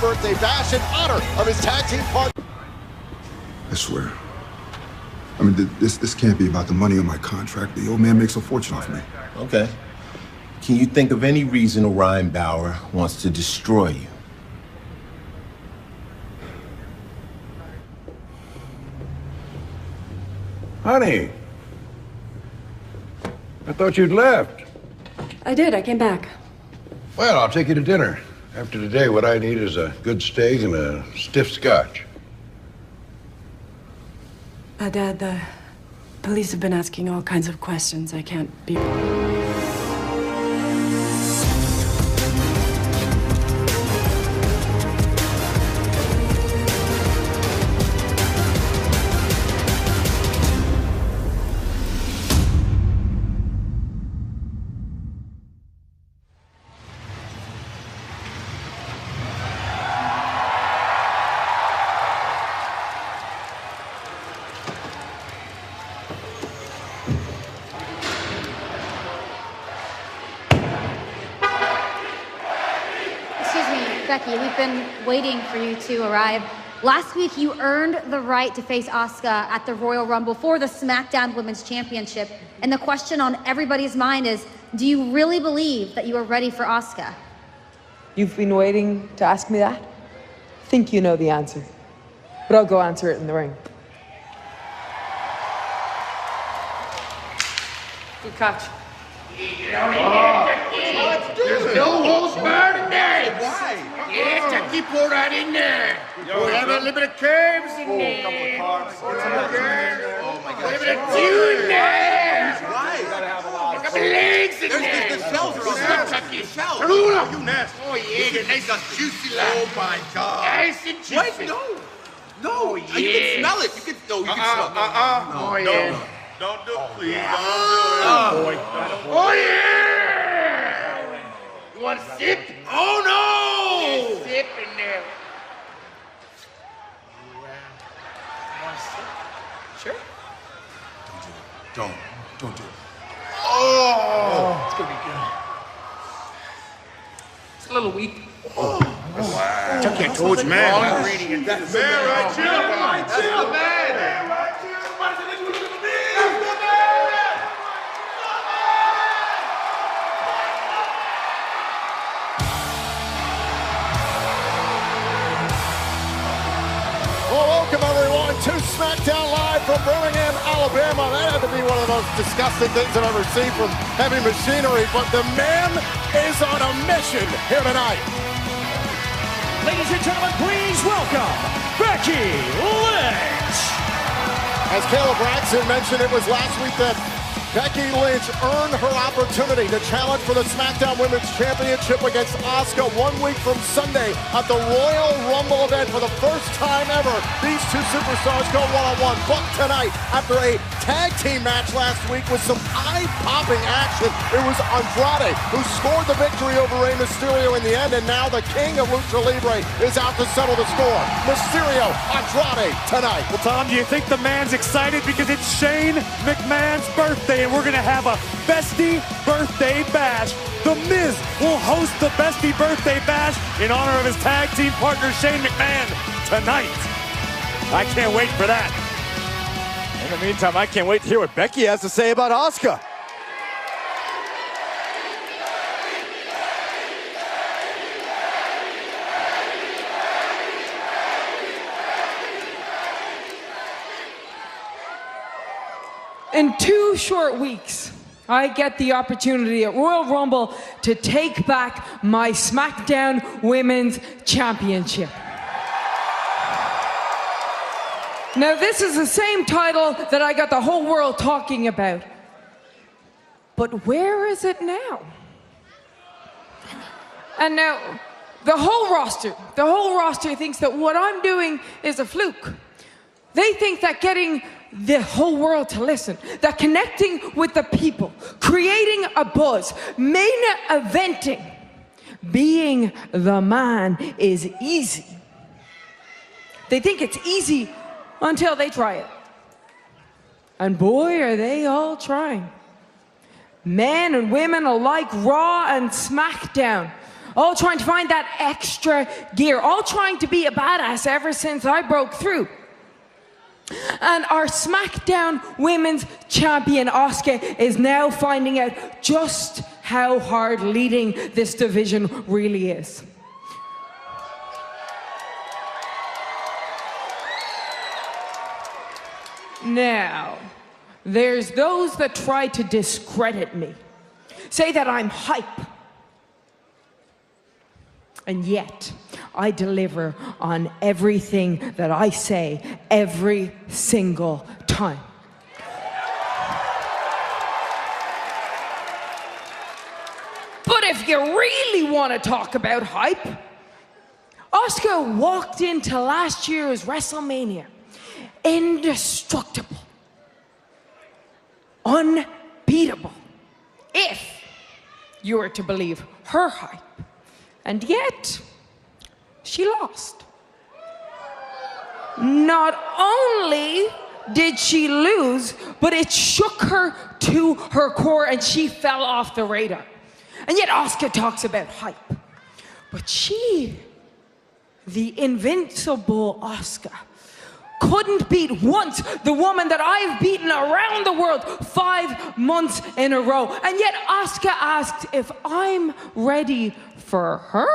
birthday bash in honor of his tag team partner. I swear. I mean, this can't be about the money on my contract. The old man makes a fortune off me. Okay. Can you think of any reason Orion Bauer wants to destroy you? Honey, I thought you'd left. I did. I came back. Well, I'll take you to dinner. After today, what I need is a good steak and a stiff scotch. Dad, the police have been asking all kinds of questions. I can't be... Becky, we've been waiting for you to arrive. Last week, you earned the right to face Asuka at the Royal Rumble for the SmackDown Women's Championship. And the question on everybody's mind is, do you really believe that you are ready for Asuka? You've been waiting to ask me that? I think you know the answer. But I'll go answer it in the ring. Good catch. There's no holds barred in there. Why? Yeah, Jackie, pour that in there. Yo, we have a little bit of curves in there. Oh my God. A little bit of two in there. Why? You gotta have a lot. A couple legs in there. The shells are on there. Chucky. Oh, you nasty. Oh yeah, your nice and juicy. Oh my God. Nice and juicy. What? No. No. You can smell it. You can. No, you can smell it. Oh yeah. Don't do it, please. Don't do it. Oh, boy. Oh, yeah! You want a sip? Oh, no! Yeah, sip in there. You want a sip? Sure. Don't do it. Oh! It's gonna be good. It's a little weak. Oh, wow. Chucky, I told you, man. All ingredients. That's man right here. That's the man. Right here. Welcome everyone to SmackDown Live from Birmingham, Alabama. That had to be one of the most disgusting things I've ever seen from heavy machinery, but the man is on a mission here tonight. Ladies and gentlemen, please welcome Becky Lynch. As Caleb Braxton mentioned, it was last week that Becky Lynch earned her opportunity to challenge for the SmackDown Women's Championship against Asuka 1 week from Sunday at the Royal Rumble event. For the first time ever, these two superstars go one-on-one. But tonight, after a tag team match last week with some eye-popping action, it was Andrade who scored the victory over Rey Mysterio in the end, and now the king of Lucha Libre is out to settle the score. Mysterio, Andrade tonight. Well, Tom, do you think the man's excited because it's Shane McMahon's birthday? And we're going to have a Bestie Birthday Bash. The Miz will host the Bestie Birthday Bash in honor of his tag team partner, Shane McMahon, tonight. I can't wait for that. In the meantime, I can't wait to hear what Becky has to say about Asuka. In 2 short weeks, I get the opportunity at Royal Rumble to take back my SmackDown Women's Championship. Now, this is the same title that I got the whole world talking about. But where is it now? And now, the whole roster thinks that what I'm doing is a fluke. They think that getting the whole world to listen, that connecting with the people, creating a buzz, main eventing, being the man is easy. They think it's easy until they try it. And boy, are they all trying. Men and women alike, Raw and SmackDown, all trying to find that extra gear, all trying to be a badass ever since I broke through. And our SmackDown Women's Champion, Asuka, is now finding out just how hard leading this division really is. Now, there's those that try to discredit me, say that I'm hype. And yet, I deliver on everything that I say every single time. But if you really want to talk about hype, Asuka walked into last year's WrestleMania indestructible, unbeatable, if you were to believe her hype. And yet, she lost. Not only did she lose, but it shook her to her core and she fell off the radar. And yet Asuka talks about hype. But she, the invincible Asuka, couldn't beat once the woman that I've beaten around the world 5 months in a row. And yet Asuka asked if I'm ready for her?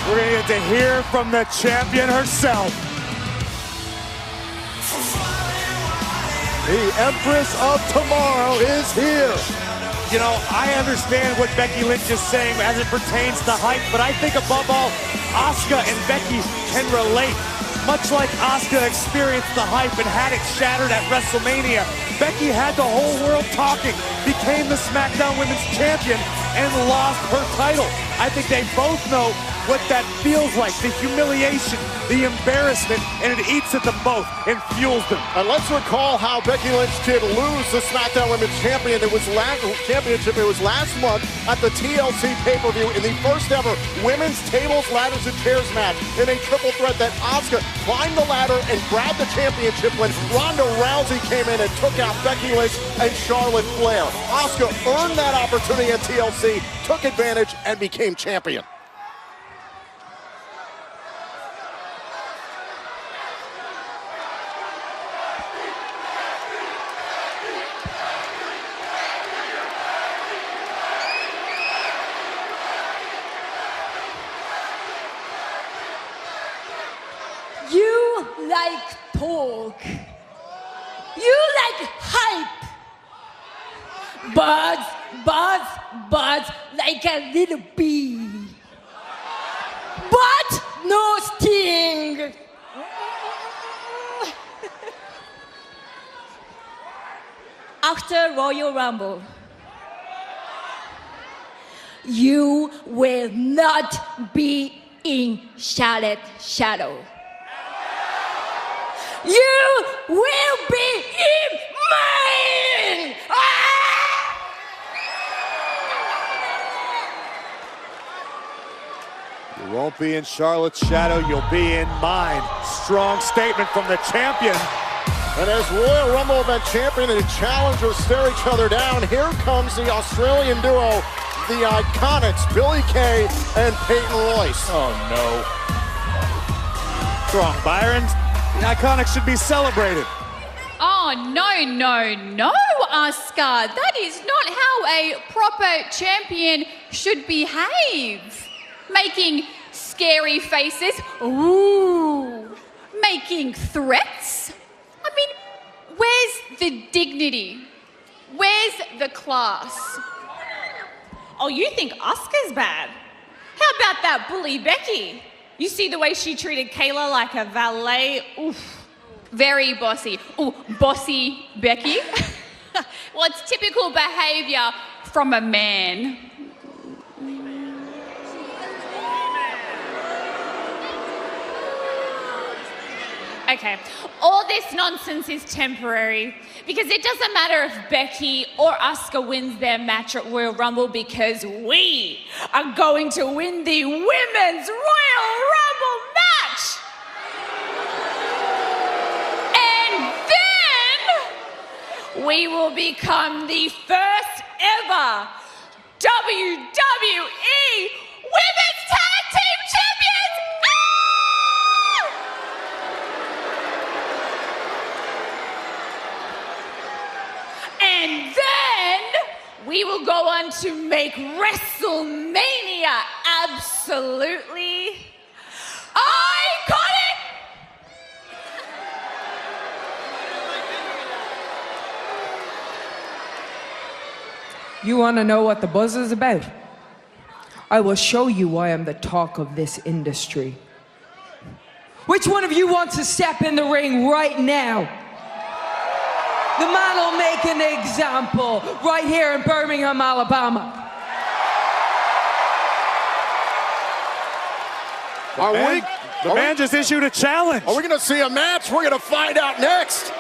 We're going to get to hear from the champion herself. The Empress of Tomorrow is here. You know, I understand what Becky Lynch is saying as it pertains to hype, but I think above all, Asuka and Becky can relate. Much like Asuka experienced the hype and had it shattered at WrestleMania, Becky had the whole world talking, became the SmackDown Women's Champion, and lost her title. I think they both know what that feels like, the humiliation, the embarrassment, and it eats at them both and fuels them. And let's recall how Becky Lynch did lose the SmackDown Women's Championship. It was last month at the TLC pay-per-view in the first ever women's tables, ladders, and chairs match in a triple threat that Asuka climbed the ladder and grabbed the championship when Ronda Rousey came in and took out Becky Lynch and Charlotte Flair. Asuka earned that opportunity at TLC, took advantage, and became champion. You like talk. You like hype. Buzz like a little bee. But no sting. After Royal Rumble, you will not be in Charlotte's shadow. You will be in mine! You won't be in Charlotte's shadow, you'll be in mine. Strong statement from the champion. And as Royal Rumble event champion and challengers stare each other down, here comes the Australian duo, the Iconics, Billie Kay and Peyton Royce. Oh no. Strong Byron. The Iconics should be celebrated. Oh, no, Asuka. That is not how a proper champion should behave. Making scary faces. Ooh. Making threats. I mean, where's the dignity? Where's the class? Oh, you think Asuka's bad? How about that bully Becky? You see the way she treated Kayla like a valet? Oof. Very bossy. Ooh, bossy Becky. Well, it's typical behavior from a man. Okay, all this nonsense is temporary because it doesn't matter if Becky or Asuka wins their match at Royal Rumble because we are going to win the Women's Royal Rumble match. And then we will become the first ever WWE Women's Tag Team Champions! And then we will go on to make WrestleMania absolutely iconic! You want to know what the buzz is about? I will show you why I'm the talk of this industry. Which one of you wants to step in the ring right now? The man will make an example right here in Birmingham, Alabama. The man just issued a challenge. Are we going to see a match? We're going to find out next.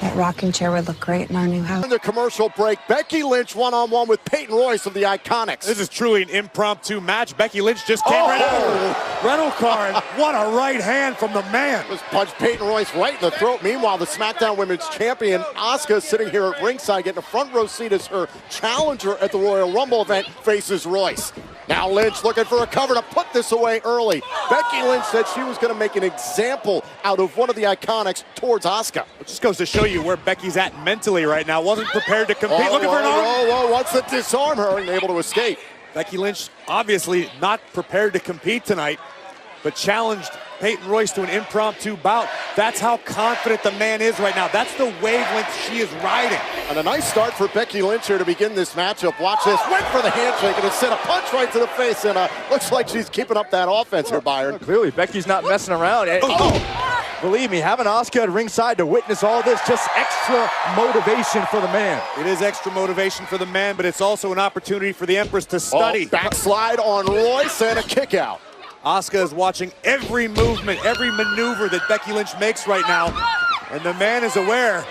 That rocking chair would look great in our new house. In the commercial break, Becky Lynch one-on-one with Peyton Royce of the Iconics. This is truly an impromptu match. Becky Lynch just came right out. Rental car. What a right hand from the man. Just punched Peyton Royce right in the throat. Meanwhile, the SmackDown Women's Champion, Asuka, sitting here at ringside, getting a front row seat as her challenger at the Royal Rumble event faces Royce. Now Lynch looking for a cover to put this away early. Becky Lynch said she was going to make an example out of one of the Iconics towards Asuka. It just goes to show you where Becky's at mentally right now. Wasn't prepared to compete. Looking for an arm. Whoa, wants to disarm her and able to escape. Becky Lynch obviously not prepared to compete tonight, but challenged Peyton Royce to an impromptu bout. That's how confident the man is right now. That's the wavelength she is riding. And a nice start for Becky Lynch here to begin this matchup. Watch this, went for the handshake and it sent a punch right to the face, and looks like she's keeping up that offense here, Byron. Clearly, Becky's not messing around. Believe me, having Asuka at ringside to witness all this, just extra motivation for the man. It is extra motivation for the man, but it's also an opportunity for the Empress to study. Backslide on Royce and a kick out. Asuka is watching every movement, every maneuver that Becky Lynch makes right now, and the man is aware.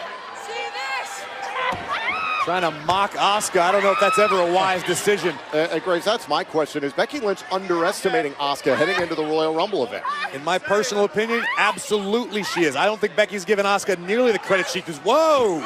Trying to mock Asuka. I don't know if that's ever a wise decision. Graves, that's my question. Is Becky Lynch underestimating Asuka heading into the Royal Rumble event? In my personal opinion, absolutely she is. I don't think Becky's given Asuka nearly the credit she does. Whoa!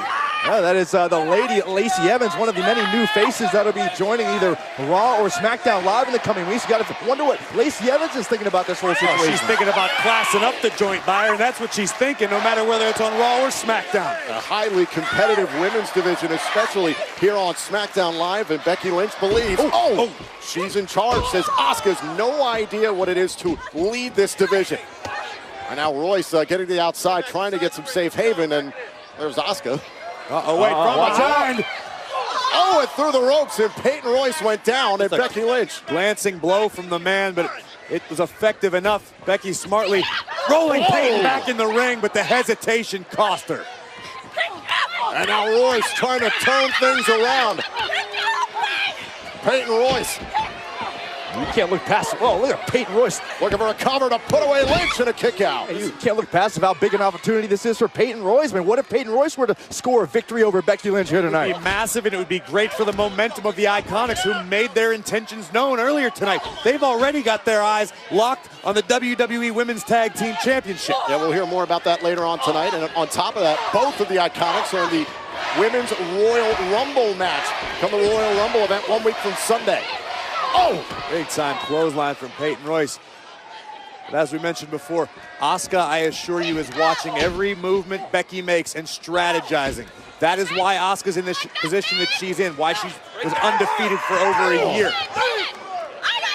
Yeah, that is the lady Lacey Evans, one of the many new faces that'll be joining either Raw or SmackDown Live in the coming weeks. You got to wonder what Lacey Evans is thinking about this whole situation. She's thinking about classing up the joint buyer. That's what she's thinking, no matter whether it's on Raw or SmackDown. A highly competitive women's division, especially here on SmackDown Live, and Becky Lynch believes, she's in charge, says Asuka's no idea what it is to lead this division. And now Royce getting to the outside, trying to get some safe haven, and there's Asuka. Uh-oh, wait, from behind. Oh, it through the ropes, and Peyton Royce went down, and Becky Lynch. Glancing blow from the man, but it was effective enough. Becky smartly rolling Peyton back in the ring, but the hesitation cost her. And now Royce trying to turn things around. Peyton Royce. You can't look past it. Whoa, look at Peyton Royce. Looking for a cover to put away Lynch and a kick out. You can't look past how big an opportunity this is for Peyton Royce. Man, what if Peyton Royce were to score a victory over Becky Lynch here tonight? It would be massive, and it would be great for the momentum of the Iconics, who made their intentions known earlier tonight. They've already got their eyes locked on the WWE Women's Tag Team Championship. Yeah, we'll hear more about that later on tonight. And on top of that, both of the Iconics are in the Women's Royal Rumble match. Come to the Royal Rumble event 1 week from Sunday. Big time clothesline from Peyton Royce. But as we mentioned before, Asuka, I assure you, is watching every movement Becky makes and strategizing. That is why Asuka's in this position that she's in, why she was undefeated for over a year.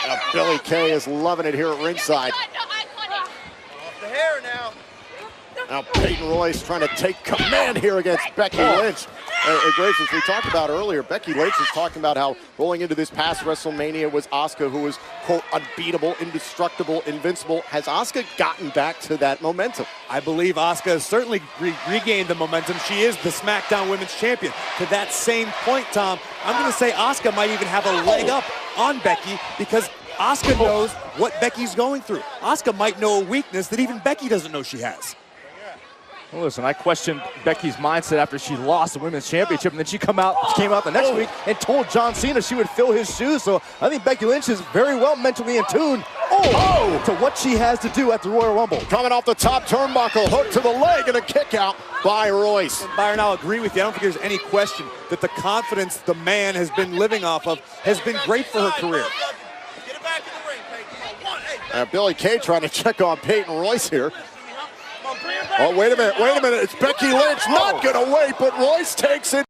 Now Billy Kay is loving it here at ringside. Off the hair now. Now Peyton Royce trying to take command here against Becky Lynch. Grace, as we talked about earlier, Becky Lynch is talking about how rolling into this past WrestleMania was Asuka, who was, quote, unbeatable, indestructible, invincible. Has Asuka gotten back to that momentum? I believe Asuka has certainly regained the momentum. She is the SmackDown Women's Champion. To that same point, Tom, I'm going to say Asuka might even have a leg up on Becky, because Asuka knows what Becky's going through. Asuka might know a weakness that even Becky doesn't know she has. Well, listen, I questioned Becky's mindset after she lost the Women's Championship, and then she came out the next week and told John Cena she would fill his shoes. So I think Becky Lynch is very well mentally in tune to what she has to do at the Royal Rumble. Coming off the top turnbuckle, hook to the leg, and a kick out by Royce. And Byron, I'll agree with you. I don't think there's any question that the confidence the man has been living off of has been great for her career. Billy Kay trying to check on Peyton Royce here. Oh, wait a minute. It's Becky Lynch not going to wait, but Royce takes it.